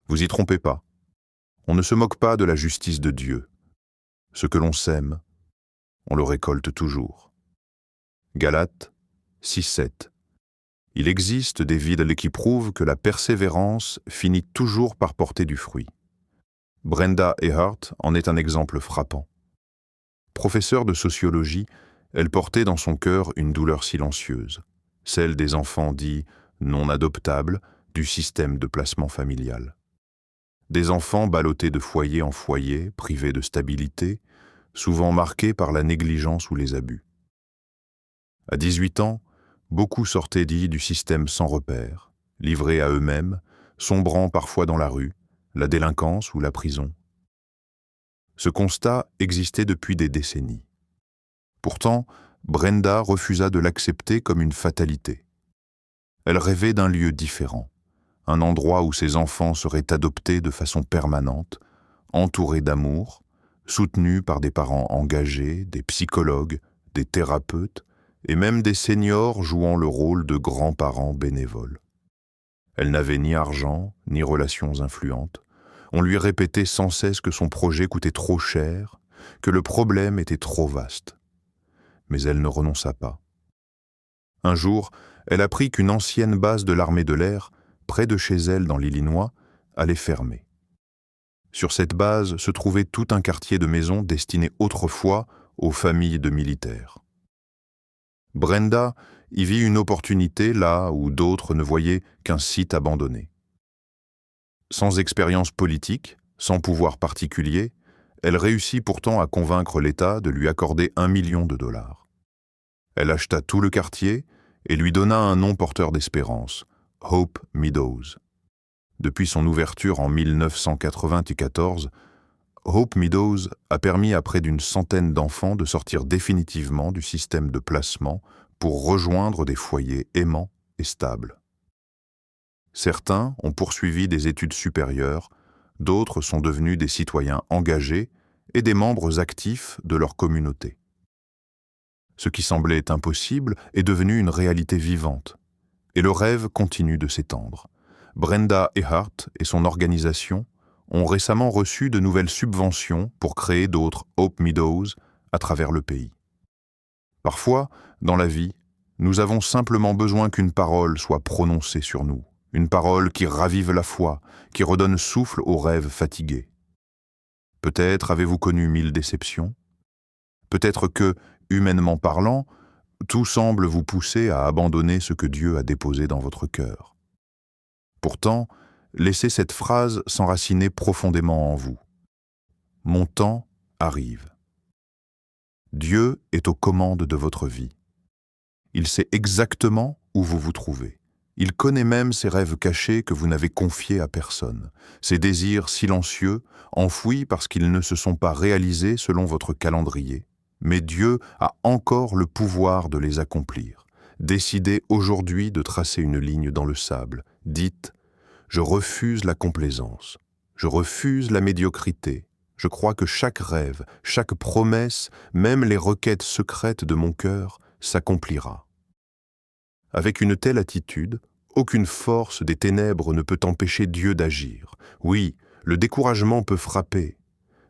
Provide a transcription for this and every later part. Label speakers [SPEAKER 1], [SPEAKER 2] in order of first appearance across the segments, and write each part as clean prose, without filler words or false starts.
[SPEAKER 1] Vous y trompez pas. On ne se moque pas de la justice de Dieu. Ce que l'on sème, on le récolte toujours. Galates 6:7. Il existe des villes qui prouvent que la persévérance finit toujours par porter du fruit. Brenda Ehart en est un exemple frappant. Professeure de sociologie, elle portait dans son cœur une douleur silencieuse, celle des enfants dits non adoptables du système de placement familial. Des enfants ballottés de foyer en foyer, privés de stabilité, souvent marqués par la négligence ou les abus. À 18 ans, beaucoup sortaient dits du système sans repère, livrés à eux-mêmes, sombrant parfois dans la rue, la délinquance ou la prison. Ce constat existait depuis des décennies. Pourtant, Brenda refusa de l'accepter comme une fatalité. Elle rêvait d'un lieu différent, un endroit où ses enfants seraient adoptés de façon permanente, entourés d'amour, soutenus par des parents engagés, des psychologues, des thérapeutes et même des seniors jouant le rôle de grands-parents bénévoles. Elle n'avait ni argent, ni relations influentes. On lui répétait sans cesse que son projet coûtait trop cher, que le problème était trop vaste. Mais elle ne renonça pas. Un jour, elle apprit qu'une ancienne base de l'armée de l'air, près de chez elle dans l'Illinois, allait fermer. Sur cette base se trouvait tout un quartier de maisons destiné autrefois aux familles de militaires. Brenda y vit une opportunité là où d'autres ne voyaient qu'un site abandonné. Sans expérience politique, sans pouvoir particulier, elle réussit pourtant à convaincre l'État de lui accorder $1 million. Elle acheta tout le quartier et lui donna un nom porteur d'espérance, Hope Meadows. Depuis son ouverture en 1994, Hope Meadows a permis à près d'une centaine d'enfants de sortir définitivement du système de placement pour rejoindre des foyers aimants et stables. Certains ont poursuivi des études supérieures, d'autres sont devenus des citoyens engagés et des membres actifs de leur communauté. Ce qui semblait impossible est devenu une réalité vivante, et le rêve continue de s'étendre. Brenda Ehart et son organisation ont récemment reçu de nouvelles subventions pour créer d'autres Hope Meadows à travers le pays. Parfois, dans la vie, nous avons simplement besoin qu'une parole soit prononcée sur nous, une parole qui ravive la foi, qui redonne souffle aux rêves fatigués. Peut-être avez-vous connu 1000 déceptions. Peut-être que, humainement parlant, tout semble vous pousser à abandonner ce que Dieu a déposé dans votre cœur. Pourtant, laissez cette phrase s'enraciner profondément en vous. Mon temps arrive. Dieu est aux commandes de votre vie. Il sait exactement où vous vous trouvez. Il connaît même ces rêves cachés que vous n'avez confiés à personne, ces désirs silencieux, enfouis parce qu'ils ne se sont pas réalisés selon votre calendrier. Mais Dieu a encore le pouvoir de les accomplir. Décidez aujourd'hui de tracer une ligne dans le sable. Dites « Je refuse la complaisance, je refuse la médiocrité. Je crois que chaque rêve, chaque promesse, même les requêtes secrètes de mon cœur, s'accomplira. » Avec une telle attitude, aucune force des ténèbres ne peut empêcher Dieu d'agir. Oui, le découragement peut frapper.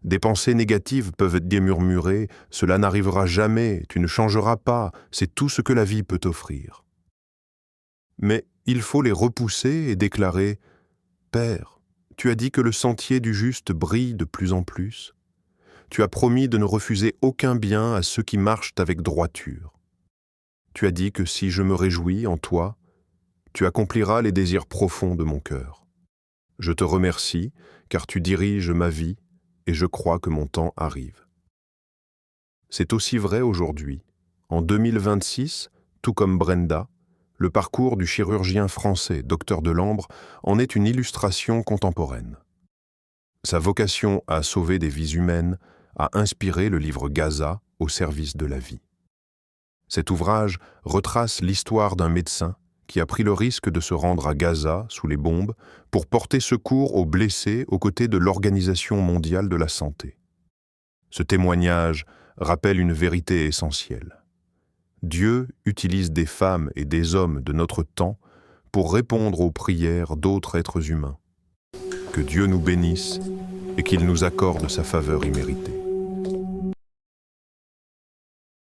[SPEAKER 1] Des pensées négatives peuvent dire murmurer « Cela n'arrivera jamais, tu ne changeras pas, c'est tout ce que la vie peut t'offrir. » Mais il faut les repousser et déclarer « Père, tu as dit que le sentier du juste brille de plus en plus. Tu as promis de ne refuser aucun bien à ceux qui marchent avec droiture. Tu as dit que si je me réjouis en toi, tu accompliras les désirs profonds de mon cœur. Je te remercie, car tu diriges ma vie, et je crois que mon temps arrive. » C'est aussi vrai aujourd'hui. En 2026, tout comme Brenda, le parcours du chirurgien français Dr Delambre en est une illustration contemporaine. Sa vocation à sauver des vies humaines a inspiré le livre Gaza au service de la vie. Cet ouvrage retrace l'histoire d'un médecin qui a pris le risque de se rendre à Gaza sous les bombes pour porter secours aux blessés aux côtés de l'Organisation mondiale de la santé. Ce témoignage rappelle une vérité essentielle. Dieu utilise des femmes et des hommes de notre temps pour répondre aux prières d'autres êtres humains. Que Dieu nous bénisse et qu'il nous accorde sa faveur imméritée.